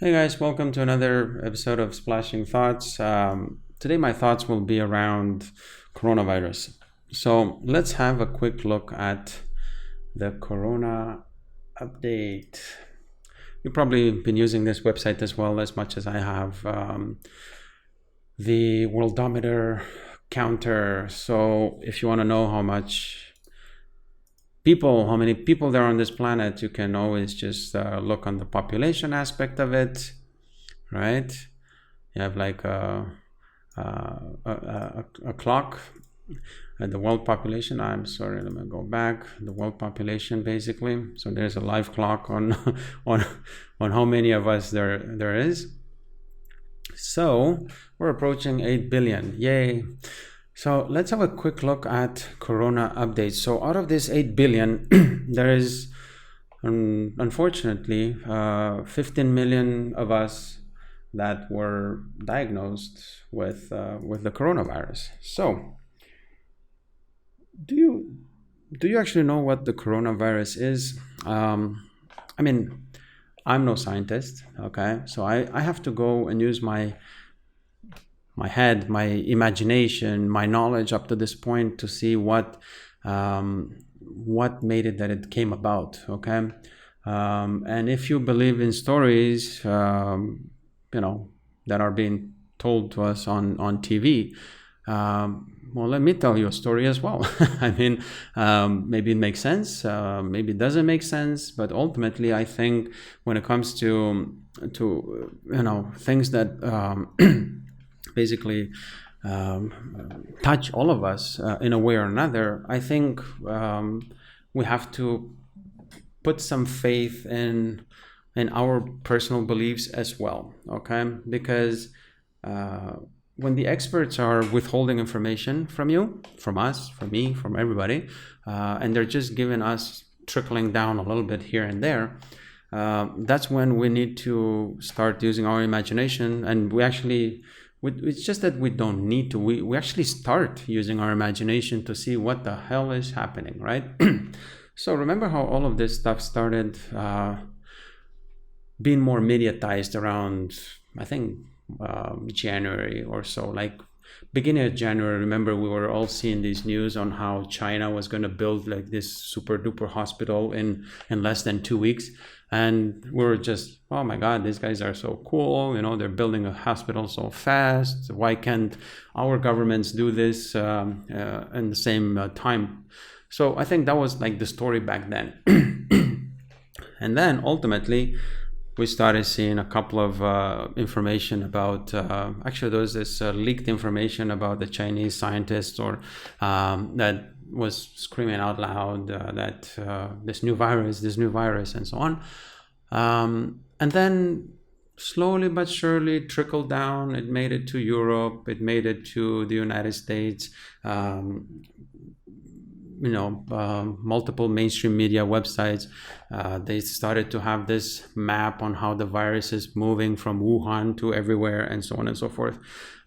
Hey guys, welcome to another episode of Splashing Thoughts. Today, my thoughts will be around coronavirus. So, let's have a quick look at the corona update. You've probably been using this website as well as much as I have. The worldometer counter. So, if you want to know how many people there are on this planet, you can always just look on the population aspect of it, right? You have like a clock at the world population. I'm sorry, let me go back. The world population, basically. So there's a live clock on on how many of us there is. So we're approaching 8 billion. Yay. So let's have a quick look at corona updates. So out of this 8 billion, there is unfortunately 15 million of us that were diagnosed with the coronavirus. So do you actually know what the coronavirus is? I mean, I'm no scientist, okay? So I have to go and use my head, my imagination, my knowledge up to this point to see what made it that it came about. Okay, and if you believe in stories, that are being told to us on TV. Well, let me tell you a story as well. I mean, maybe it makes sense, maybe it doesn't make sense, but ultimately, I think when it comes to things that basically touch all of us in a way or another, I think we have to put some faith in our personal beliefs as well, okay? Because when the experts are withholding information from you, from us, from me, from everybody, and they're just giving us trickling down a little bit here and there, that's when we need to start using our imagination. And it's just that we don't need to. We actually start using our imagination to see what the hell is happening, right? So remember how all of this stuff started being more mediatized around, I think, January or so, like beginning of January. Remember, we were all seeing these news on how China was going to build like this super duper hospital in less than 2 weeks. And we were just, oh my God, these guys are so cool. They're building a hospital so fast. Why can't our governments do this in the same time? So I think that was like the story back then. And then ultimately, we started seeing a couple of information about, actually there was this leaked information about the Chinese scientists that was screaming out loud that this new virus, and so on. And then slowly but surely trickled down. It made it to Europe. It made it to the United States. Multiple mainstream media websites, they started to have this map on how the virus is moving from Wuhan to everywhere and so on and so forth.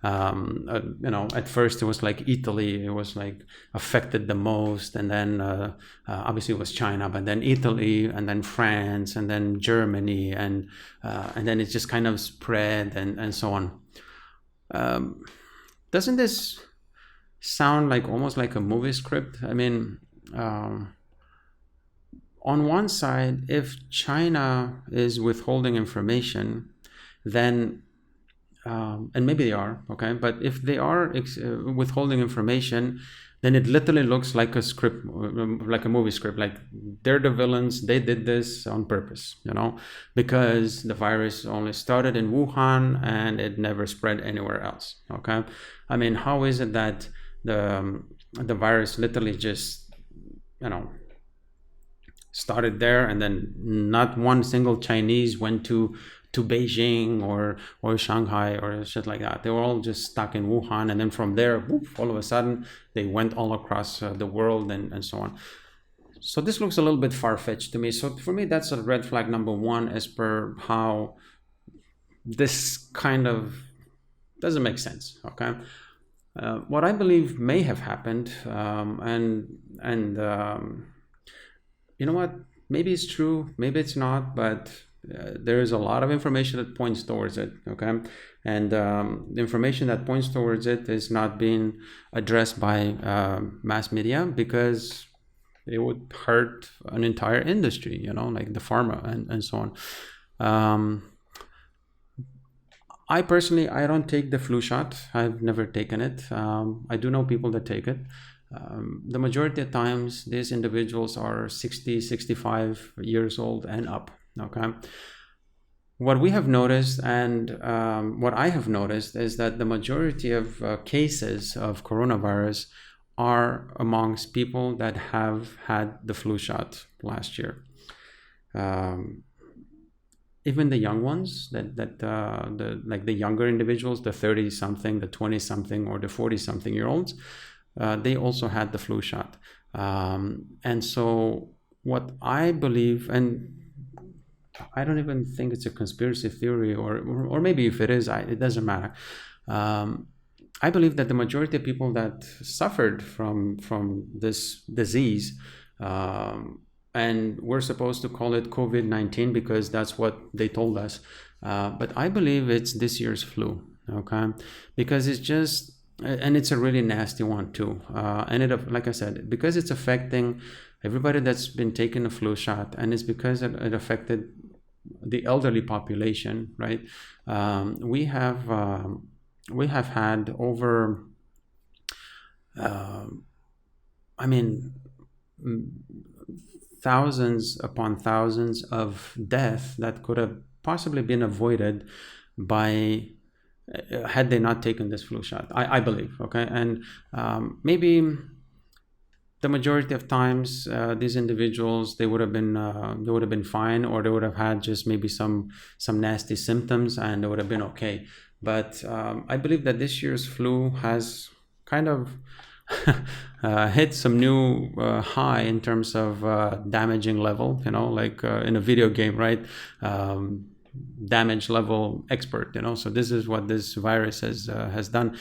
At first it was like Italy, it was like affected the most, and then obviously it was China, but then Italy, and then France, and then Germany, and then it just kind of spread and so on. Doesn't this sound like almost like a movie script? I mean, on one side, if China is withholding information, then and maybe they are, okay, but if they are withholding information, then it literally looks like a script, like a movie script. Like they're the villains, they did this on purpose, because the virus only started in Wuhan and it never spread anywhere else, okay? I mean, how is it that the virus literally just started there, and then not one single Chinese went to Beijing or Shanghai or shit like that? They were all just stuck in Wuhan, and then from there, whoop, all of a sudden they went all across the world and so on. So this looks a little bit far-fetched to me. So for me, that's a red flag number one, as per how this kind of doesn't make sense, okay? What I believe may have happened, and you know what? Maybe it's true, maybe it's not, but there is a lot of information that points towards it. Okay, and the information that points towards it is not being addressed by mass media because it would hurt an entire industry, like the pharma and so on. I personally, I don't take the flu shot. I've never taken it. I do know people that take it. The majority of times, these individuals are 60, 65 years old and up. Okay. What we have noticed and what I have noticed is that the majority of cases of coronavirus are amongst people that have had the flu shot last year. Even the young ones, the younger individuals, the 30-something, the 20-something, or the 40-something-year-olds, they also had the flu shot. And so what I believe, and I don't even think it's a conspiracy theory, or maybe if it is, it doesn't matter. I believe that the majority of people that suffered from this disease, and we're supposed to call it COVID-19 because that's what they told us. But I believe it's this year's flu, okay? Because it's just, and it's a really nasty one too. And it, like I said, because it's affecting everybody that's been taking a flu shot, and it's because it affected the elderly population, right? We have had over, thousands upon thousands of deaths that could have possibly been avoided by had they not taken this flu shot, I believe. Okay, and maybe the majority of times these individuals, they would have been fine, or they would have had just maybe some nasty symptoms and they would have been okay. But I believe that this year's flu has kind of hit some new high in terms of damaging level, like in a video game, right? Damage level expert, so this is what this virus has done.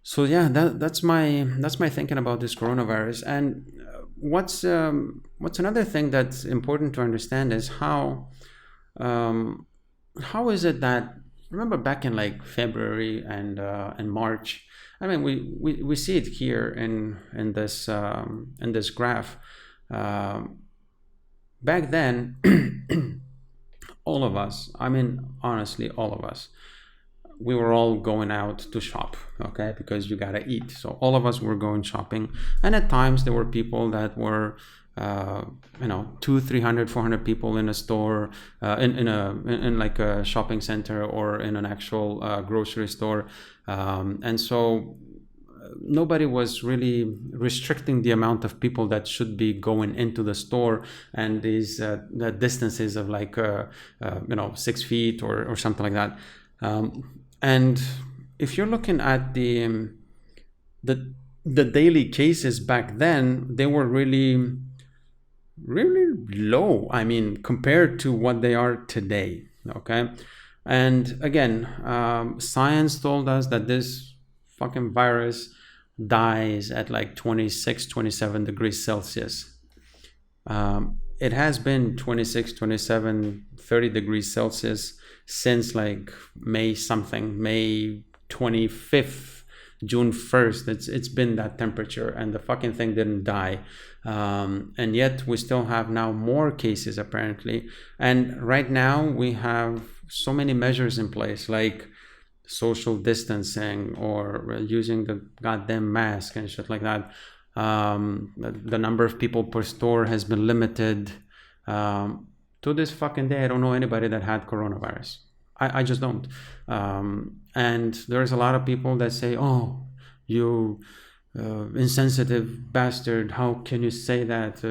So yeah, that's my thinking about this coronavirus. And what's another thing that's important to understand is how is it that, remember back in like February and March, I mean, we see it here in this graph. Back then, all of us, I mean, honestly, all of us, we were all going out to shop, okay? Because you gotta eat. So all of us were going shopping, and at times there were people that were 200, 300, 400 people in a store, in like a shopping center or in an actual grocery store, and so nobody was really restricting the amount of people that should be going into the store, and these the distances of like 6 feet or something like that. And if you're looking at the daily cases back then, they were really low, I mean, compared to what they are today. Okay, and again, science told us that this fucking virus dies at like 26, 27 degrees Celsius. It has been 26, 27, 30 degrees Celsius since like May 25th, June 1st. It's been that temperature, and the fucking thing didn't die. And yet we still have now more cases apparently. And right now we have so many measures in place, like social distancing or using the goddamn mask and shit like that. The number of people per store has been limited. To this fucking day, I don't know anybody that had coronavirus. I just don't. And there's a lot of people that say, "Oh, you insensitive bastard! How can you say that?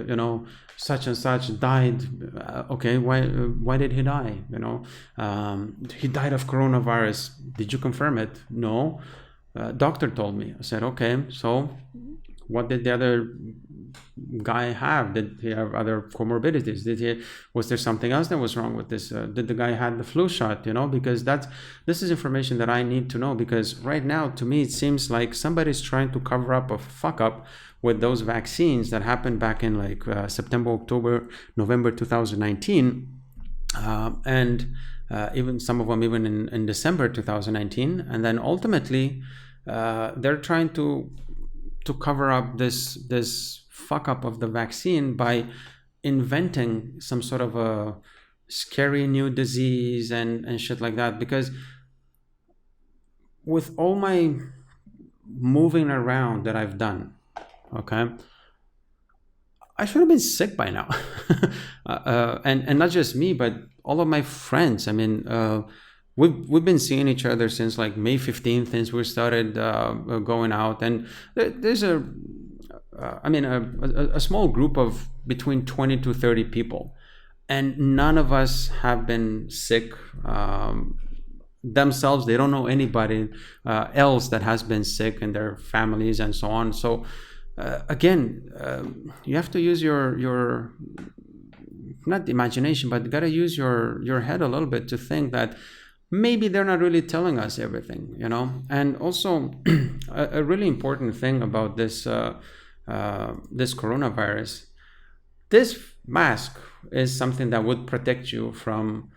Such and such died. Okay, why did he die? He died of coronavirus. Did you confirm it? No. Doctor told me." I said, "Okay, so what did the other guy have? Did he have other comorbidities? Was there something else that was wrong with this? Did the guy have the flu shot? Because this is information that I need to know, because right now, to me, it seems like somebody's trying to cover up a fuck up with those vaccines that happened back in like September, October, November 2019. and even some of them even in December 2019. And then ultimately, they're trying to cover up this fuck up of the vaccine by inventing some sort of a scary new disease and shit like that. Because with all my moving around that I've done, okay, I should have been sick by now. And not just me, but all of my friends. I mean, we've been seeing each other since like May 15th, since we started going out. And there's a small group of between 20 to 30 people. And none of us have been sick themselves. They don't know anybody else that has been sick in their families and so on. So again, you have to use your not imagination, but you got to use your head a little bit to think that maybe they're not really telling us everything, you know. And also, a really important thing about this this coronavirus, this mask is something that would protect you from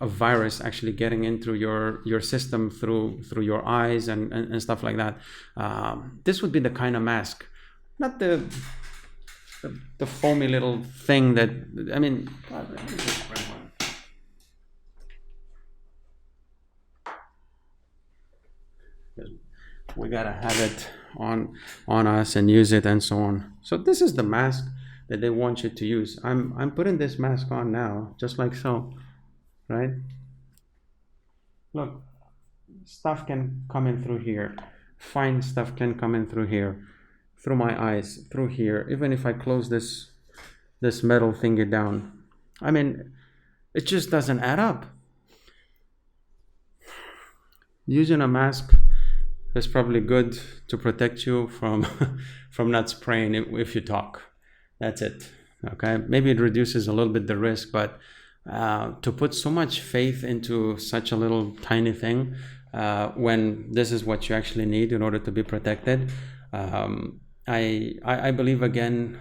a virus actually getting into your system through your eyes and stuff like that. This would be the kind of mask, not the foamy little thing that, I mean, God, let me just grab one. We gotta have it on us and use it and so on. So this is the mask that they want you to use. I'm putting this mask on now, just like so, right? Look, stuff can come in through here. Fine stuff can come in through here, through my eyes, through here. Even if I close this metal thingy down, I mean, it just doesn't add up. Using a mask is probably good to protect you from from not spraying it if you talk. That's it. Okay, maybe it reduces a little bit the risk, but to put so much faith into such a little tiny thing when this is what you actually need in order to be protected, I believe again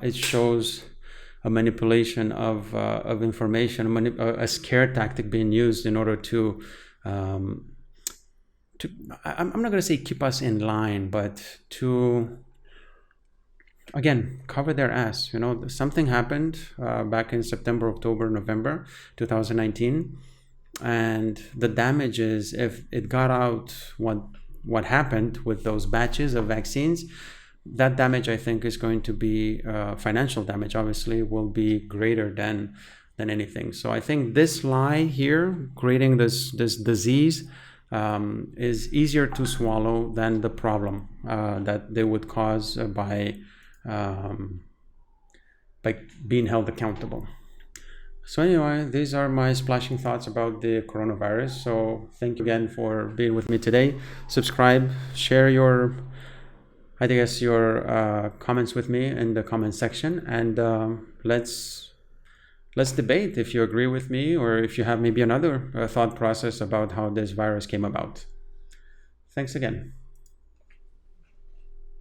it shows a manipulation of information, a scare tactic being used in order to I'm not going to say keep us in line, but to, again, cover their ass. You know, something happened back in September, October, November 2019, and the damage is, if it got out what happened with those batches of vaccines, that damage, I think, is going to be financial damage. Obviously, will be greater than anything. So I think this lie here, creating this disease, is easier to swallow than the problem that they would cause by being held accountable. So anyway, these are my splashing thoughts about the coronavirus. So thank you again for being with me today. Subscribe, share your comments with me in the comment section, and let's debate if you agree with me, or if you have maybe another thought process about how this virus came about. Thanks again.